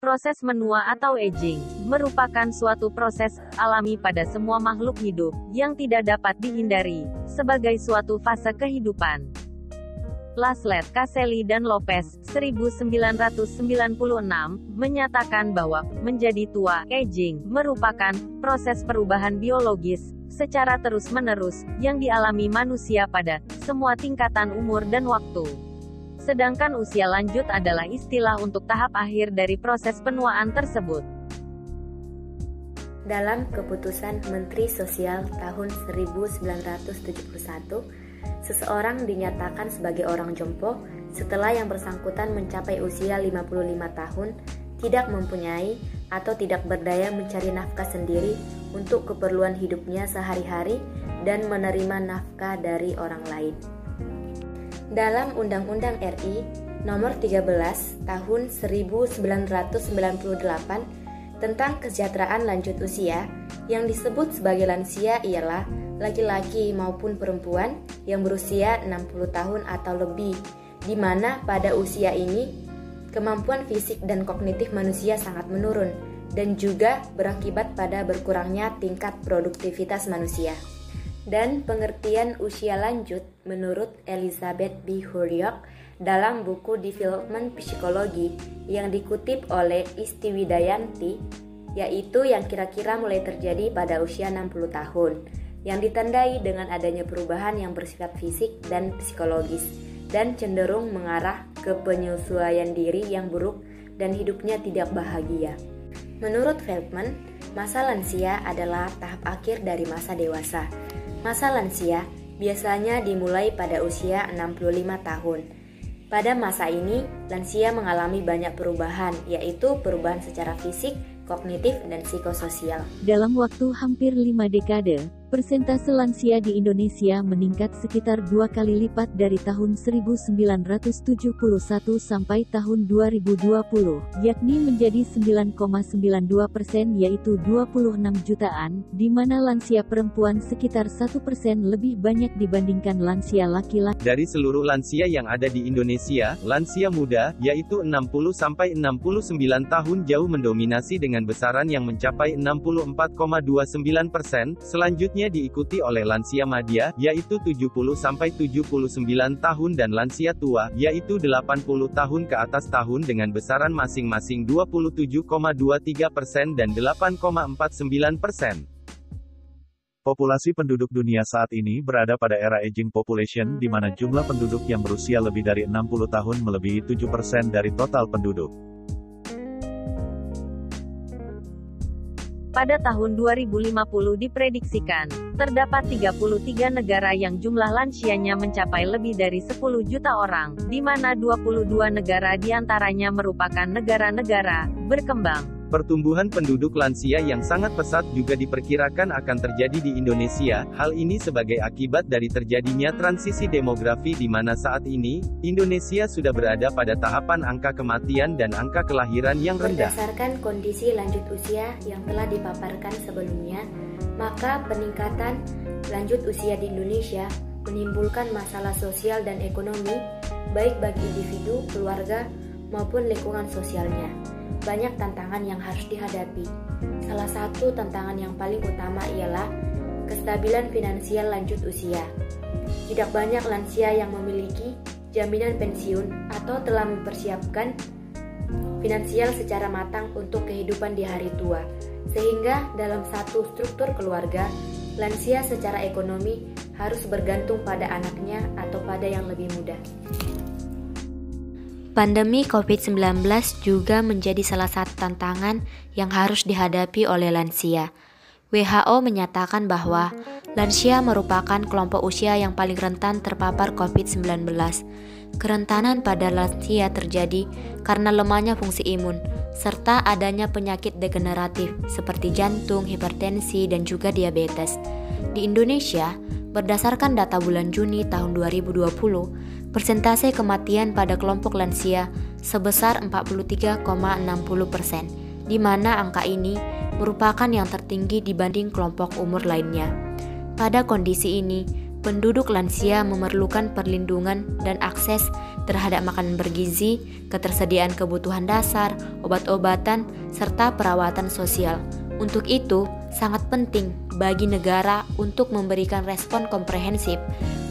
Proses menua atau aging merupakan suatu proses alami pada semua makhluk hidup yang tidak dapat dihindari sebagai suatu fase kehidupan. Laslet, Caselli dan Lopez, 1996, menyatakan bahwa menjadi tua, aging, merupakan proses perubahan biologis secara terus-menerus yang dialami manusia pada semua tingkatan umur dan waktu. Sedangkan usia lanjut adalah istilah untuk tahap akhir dari proses penuaan tersebut. Dalam keputusan Menteri Sosial tahun 1971, seseorang dinyatakan sebagai orang jompo setelah yang bersangkutan mencapai usia 55 tahun, tidak mempunyai atau tidak berdaya mencari nafkah sendiri untuk keperluan hidupnya sehari-hari dan menerima nafkah dari orang lain. Dalam Undang-Undang RI Nomor 13 Tahun 1998 tentang kesejahteraan lanjut usia, yang disebut sebagai lansia ialah laki-laki maupun perempuan yang berusia 60 tahun atau lebih, di mana pada usia ini kemampuan fisik dan kognitif manusia sangat menurun dan juga berakibat pada berkurangnya tingkat produktivitas manusia. Dan pengertian usia lanjut menurut Elizabeth B. Hurriok dalam buku Development Psikologi yang dikutip oleh Isti Widayanti, yaitu yang kira-kira mulai terjadi pada usia 60 tahun, yang ditandai dengan adanya perubahan yang bersifat fisik dan psikologis, dan cenderung mengarah ke penyesuaian diri yang buruk dan hidupnya tidak bahagia. Menurut Feldman, masa lansia adalah tahap akhir dari masa dewasa. Masa lansia biasanya dimulai pada usia 65 tahun. Pada masa ini, lansia mengalami banyak perubahan, yaitu perubahan secara fisik, kognitif, dan psikososial. Dalam waktu hampir 5 dekade, persentase lansia di Indonesia meningkat sekitar 2 kali lipat dari tahun 1971 sampai tahun 2020, yakni menjadi 9,92%, yaitu 26 jutaan, di mana lansia perempuan sekitar 1% lebih banyak dibandingkan lansia laki-laki. Dari seluruh lansia yang ada di Indonesia, lansia muda, yaitu 60-69 tahun jauh mendominasi dengan besaran yang mencapai 64,29%, selanjutnya diikuti oleh lansia madya, yaitu 70-79 tahun dan lansia tua, yaitu 80 tahun ke atas tahun dengan besaran masing-masing 27,23% dan 8,49%. Populasi penduduk dunia saat ini berada pada era aging population, di mana jumlah penduduk yang berusia lebih dari 60 tahun melebihi 7% dari total penduduk. Pada tahun 2050 diprediksikan, terdapat 33 negara yang jumlah lansianya mencapai lebih dari 10 juta orang, di mana 22 negara diantaranya merupakan negara-negara berkembang. Pertumbuhan penduduk lansia yang sangat pesat juga diperkirakan akan terjadi di Indonesia. Hal ini sebagai akibat dari terjadinya transisi demografi di mana saat ini, Indonesia sudah berada pada tahapan angka kematian dan angka kelahiran yang rendah. Berdasarkan kondisi lanjut usia yang telah dipaparkan sebelumnya, maka peningkatan lanjut usia di Indonesia menimbulkan masalah sosial dan ekonomi, baik bagi individu, keluarga, maupun lingkungan sosialnya. Banyak tantangan yang harus dihadapi. Salah satu tantangan yang paling utama ialah kestabilan finansial lanjut usia. Tidak banyak lansia yang memiliki jaminan pensiun atau telah mempersiapkan finansial secara matang untuk kehidupan di hari tua. Sehingga dalam satu struktur keluarga, lansia secara ekonomi harus bergantung pada anaknya atau pada yang lebih muda. Pandemi COVID-19 juga menjadi salah satu tantangan yang harus dihadapi oleh lansia. WHO menyatakan bahwa lansia merupakan kelompok usia yang paling rentan terpapar COVID-19. Kerentanan pada lansia terjadi karena lemahnya fungsi imun, serta adanya penyakit degeneratif seperti jantung, hipertensi, dan juga diabetes. Di Indonesia, berdasarkan data bulan Juni tahun 2020, persentase kematian pada kelompok lansia sebesar 43,60%, di mana angka ini merupakan yang tertinggi dibanding kelompok umur lainnya. Pada kondisi ini, penduduk lansia memerlukan perlindungan dan akses terhadap makanan bergizi, ketersediaan kebutuhan dasar, obat-obatan, serta perawatan sosial. Untuk itu, sangat penting bagi negara untuk memberikan respon komprehensif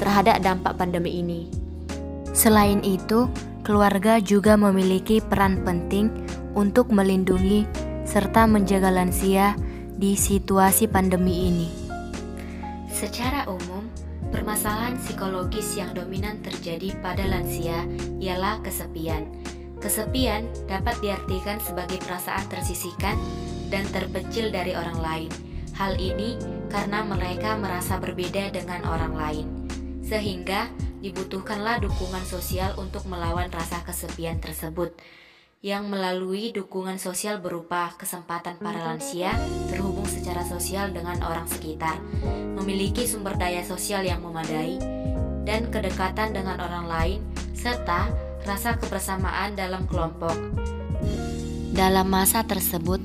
terhadap dampak pandemi ini. Selain itu, keluarga juga memiliki peran penting untuk melindungi serta menjaga lansia di situasi pandemi ini. Secara umum, permasalahan psikologis yang dominan terjadi pada lansia ialah kesepian. Kesepian dapat diartikan sebagai perasaan tersisihkan dan terpencil dari orang lain. Hal ini karena mereka merasa berbeda dengan orang lain, sehingga dibutuhkanlah dukungan sosial untuk melawan rasa kesepian tersebut, yang melalui dukungan sosial berupa kesempatan para lansia terhubung secara sosial dengan orang sekitar, memiliki sumber daya sosial yang memadai, dan kedekatan dengan orang lain, serta rasa kebersamaan dalam kelompok. Dalam masa tersebut,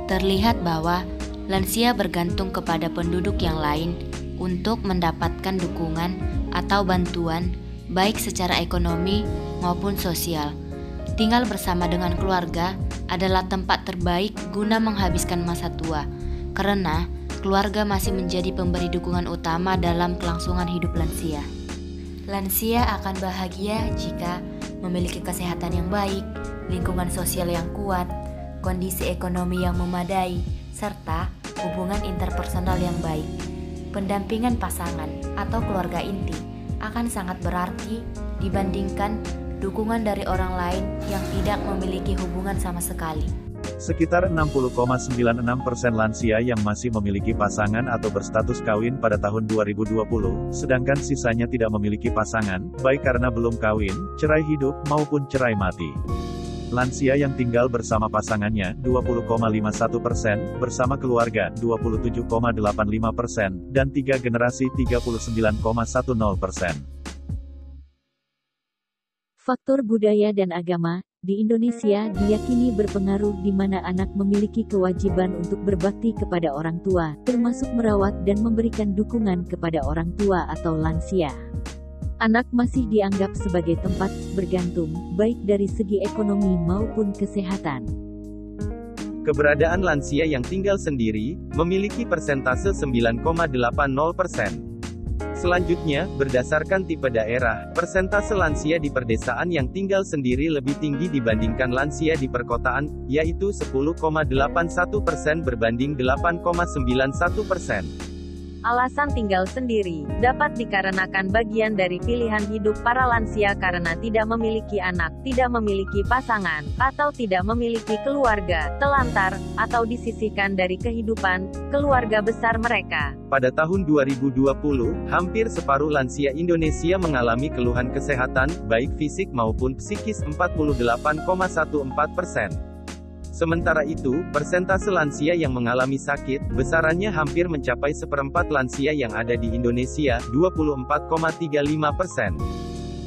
terlihat bahwa lansia bergantung kepada penduduk yang lain untuk mendapatkan dukungan atau bantuan, baik secara ekonomi maupun sosial. Tinggal bersama dengan keluarga adalah tempat terbaik guna menghabiskan masa tua, karena keluarga masih menjadi pemberi dukungan utama dalam kelangsungan hidup lansia. Lansia akan bahagia jika memiliki kesehatan yang baik, lingkungan sosial yang kuat, kondisi ekonomi yang memadai, serta hubungan interpersonal yang baik. Pendampingan pasangan atau keluarga inti akan sangat berarti dibandingkan dukungan dari orang lain yang tidak memiliki hubungan sama sekali. Sekitar 60,96% lansia yang masih memiliki pasangan atau berstatus kawin pada tahun 2020, sedangkan sisanya tidak memiliki pasangan, baik karena belum kawin, cerai hidup, maupun cerai mati. Lansia yang tinggal bersama pasangannya 20,51%, bersama keluarga 27,85%, dan 3 generasi 39,10%. Faktor budaya dan agama di Indonesia diyakini berpengaruh di mana anak memiliki kewajiban untuk berbakti kepada orang tua, termasuk merawat dan memberikan dukungan kepada orang tua atau lansia. Anak masih dianggap sebagai tempat bergantung, baik dari segi ekonomi maupun kesehatan. Keberadaan lansia yang tinggal sendiri memiliki persentase 9,80%. Selanjutnya, berdasarkan tipe daerah, persentase lansia di pedesaan yang tinggal sendiri lebih tinggi dibandingkan lansia di perkotaan, yaitu 10,81% berbanding 8,91%. Alasan tinggal sendiri dapat dikarenakan bagian dari pilihan hidup para lansia karena tidak memiliki anak, tidak memiliki pasangan, atau tidak memiliki keluarga, telantar, atau disisihkan dari kehidupan keluarga besar mereka. Pada tahun 2020, hampir separuh lansia Indonesia mengalami keluhan kesehatan, baik fisik maupun psikis 48,14%. Sementara itu, persentase lansia yang mengalami sakit, besarannya hampir mencapai seperempat lansia yang ada di Indonesia, 24,35%.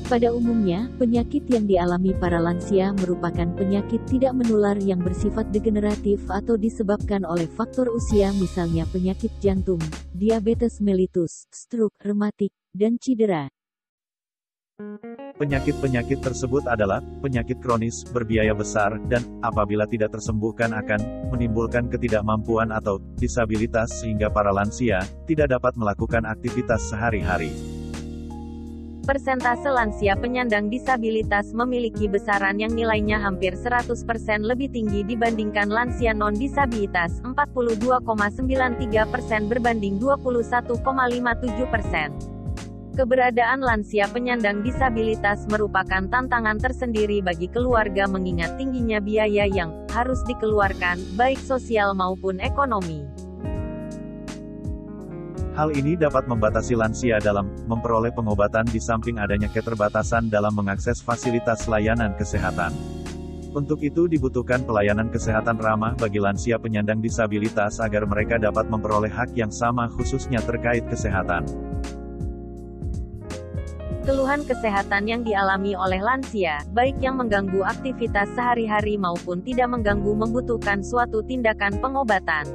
Pada umumnya, penyakit yang dialami para lansia merupakan penyakit tidak menular yang bersifat degeneratif atau disebabkan oleh faktor usia, misalnya penyakit jantung, diabetes mellitus, stroke, rematik, dan cedera. Penyakit-penyakit tersebut adalah penyakit kronis, berbiaya besar, dan apabila tidak tersembuhkan akan menimbulkan ketidakmampuan atau disabilitas sehingga para lansia tidak dapat melakukan aktivitas sehari-hari. Persentase lansia penyandang disabilitas memiliki besaran yang nilainya hampir 100% lebih tinggi dibandingkan lansia non-disabilitas, 42,93% berbanding 21,57%. Keberadaan lansia penyandang disabilitas merupakan tantangan tersendiri bagi keluarga mengingat tingginya biaya yang harus dikeluarkan, baik sosial maupun ekonomi. Hal ini dapat membatasi lansia dalam memperoleh pengobatan di samping adanya keterbatasan dalam mengakses fasilitas layanan kesehatan. Untuk itu dibutuhkan pelayanan kesehatan ramah bagi lansia penyandang disabilitas agar mereka dapat memperoleh hak yang sama khususnya terkait kesehatan. Keluhan kesehatan yang dialami oleh lansia, baik yang mengganggu aktivitas sehari-hari maupun tidak mengganggu, membutuhkan suatu tindakan pengobatan.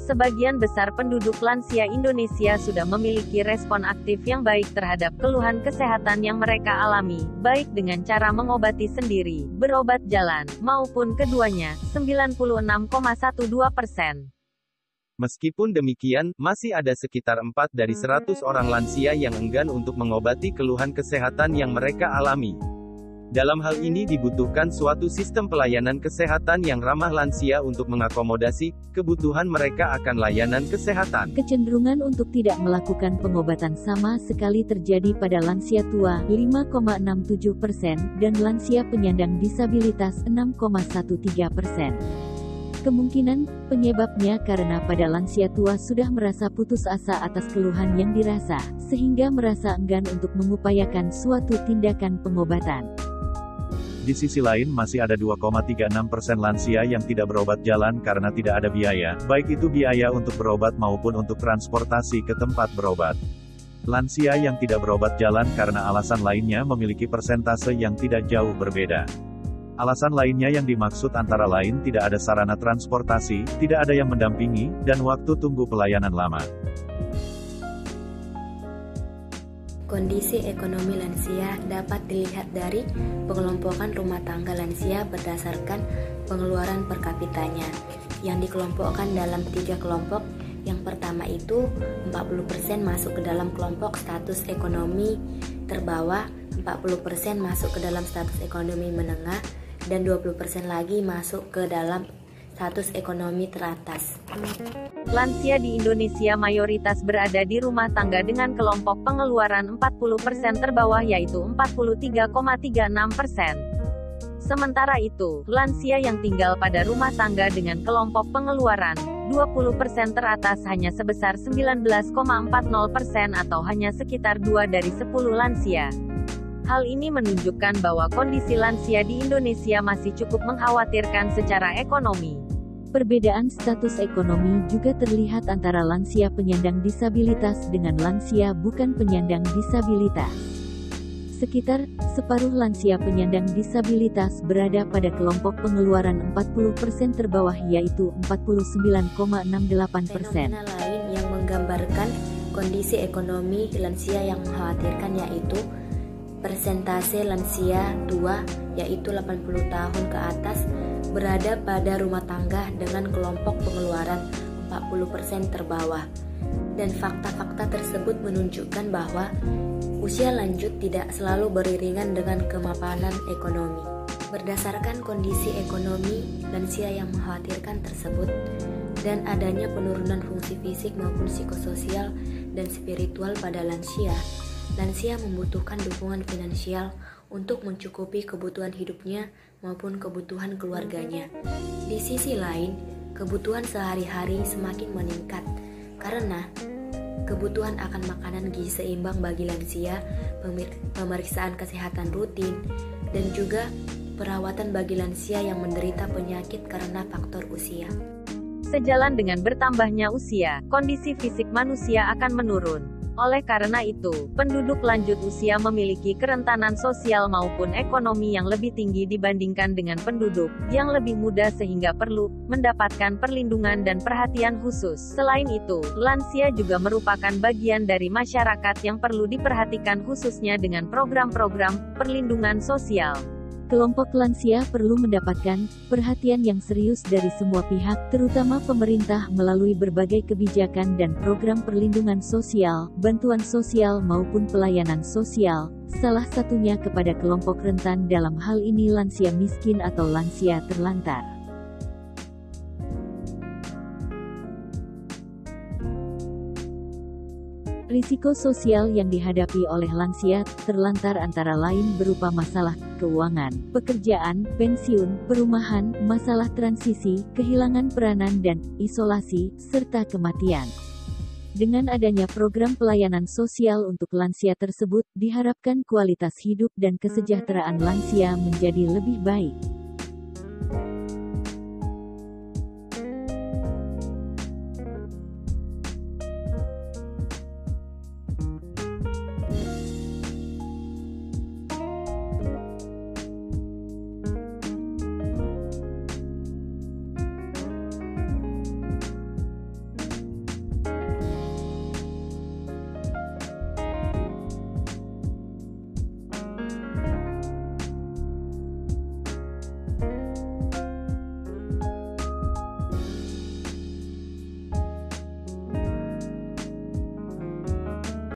Sebagian besar penduduk lansia Indonesia sudah memiliki respon aktif yang baik terhadap keluhan kesehatan yang mereka alami, baik dengan cara mengobati sendiri, berobat jalan, maupun keduanya, 96,12%. Meskipun demikian, masih ada sekitar 4 dari 100 orang lansia yang enggan untuk mengobati keluhan kesehatan yang mereka alami. Dalam hal ini dibutuhkan suatu sistem pelayanan kesehatan yang ramah lansia untuk mengakomodasi kebutuhan mereka akan layanan kesehatan. Kecenderungan untuk tidak melakukan pengobatan sama sekali terjadi pada lansia tua 5,67% dan lansia penyandang disabilitas 6,13%. Kemungkinan penyebabnya karena pada lansia tua sudah merasa putus asa atas keluhan yang dirasa, sehingga merasa enggan untuk mengupayakan suatu tindakan pengobatan. Di sisi lain masih ada 2,36% lansia yang tidak berobat jalan karena tidak ada biaya, baik itu biaya untuk berobat maupun untuk transportasi ke tempat berobat. Lansia yang tidak berobat jalan karena alasan lainnya memiliki persentase yang tidak jauh berbeda. Alasan lainnya yang dimaksud antara lain tidak ada sarana transportasi, tidak ada yang mendampingi, dan waktu tunggu pelayanan lama. Kondisi ekonomi lansia dapat dilihat dari pengelompokan rumah tangga lansia berdasarkan pengeluaran per kapitanya, yang dikelompokkan dalam 3 kelompok. Yang pertama itu 40% masuk ke dalam kelompok status ekonomi terbawah, 40% masuk ke dalam status ekonomi menengah, dan 20% lagi masuk ke dalam status ekonomi teratas. Lansia di Indonesia mayoritas berada di rumah tangga dengan kelompok pengeluaran 40% terbawah yaitu 43,36%. Sementara itu, lansia yang tinggal pada rumah tangga dengan kelompok pengeluaran 20% teratas hanya sebesar 19,40% atau hanya sekitar 2 dari 10 lansia. Hal ini menunjukkan bahwa kondisi lansia di Indonesia masih cukup mengkhawatirkan secara ekonomi. Perbedaan status ekonomi juga terlihat antara lansia penyandang disabilitas dengan lansia bukan penyandang disabilitas. Sekitar separuh lansia penyandang disabilitas berada pada kelompok pengeluaran 40% terbawah yaitu 49,68%. Fenomena lain yang menggambarkan kondisi ekonomi lansia yang mengkhawatirkan yaitu persentase lansia tua yaitu 80 tahun ke atas berada pada rumah tangga dengan kelompok pengeluaran 40% terbawah. Dan fakta-fakta tersebut menunjukkan bahwa usia lanjut tidak selalu beriringan dengan kemapanan ekonomi. Berdasarkan kondisi ekonomi lansia yang mengkhawatirkan tersebut dan adanya penurunan fungsi fisik maupun psikososial dan spiritual pada lansia, lansia membutuhkan dukungan finansial untuk mencukupi kebutuhan hidupnya maupun kebutuhan keluarganya. Di sisi lain, kebutuhan sehari-hari semakin meningkat karena kebutuhan akan makanan gizi seimbang bagi lansia, pemeriksaan kesehatan rutin, dan juga perawatan bagi lansia yang menderita penyakit karena faktor usia. Sejalan dengan bertambahnya usia, kondisi fisik manusia akan menurun. Oleh karena itu, penduduk lanjut usia memiliki kerentanan sosial maupun ekonomi yang lebih tinggi dibandingkan dengan penduduk yang lebih muda sehingga perlu mendapatkan perlindungan dan perhatian khusus. Selain itu, lansia juga merupakan bagian dari masyarakat yang perlu diperhatikan khususnya dengan program-program perlindungan sosial. Kelompok lansia perlu mendapatkan perhatian yang serius dari semua pihak, terutama pemerintah melalui berbagai kebijakan dan program perlindungan sosial, bantuan sosial maupun pelayanan sosial, salah satunya kepada kelompok rentan dalam hal ini lansia miskin atau lansia terlantar. Risiko sosial yang dihadapi oleh lansia terlantar antara lain berupa masalah keuangan, pekerjaan, pensiun, perumahan, masalah transisi, kehilangan peranan dan isolasi, serta kematian. Dengan adanya program pelayanan sosial untuk lansia tersebut, diharapkan kualitas hidup dan kesejahteraan lansia menjadi lebih baik.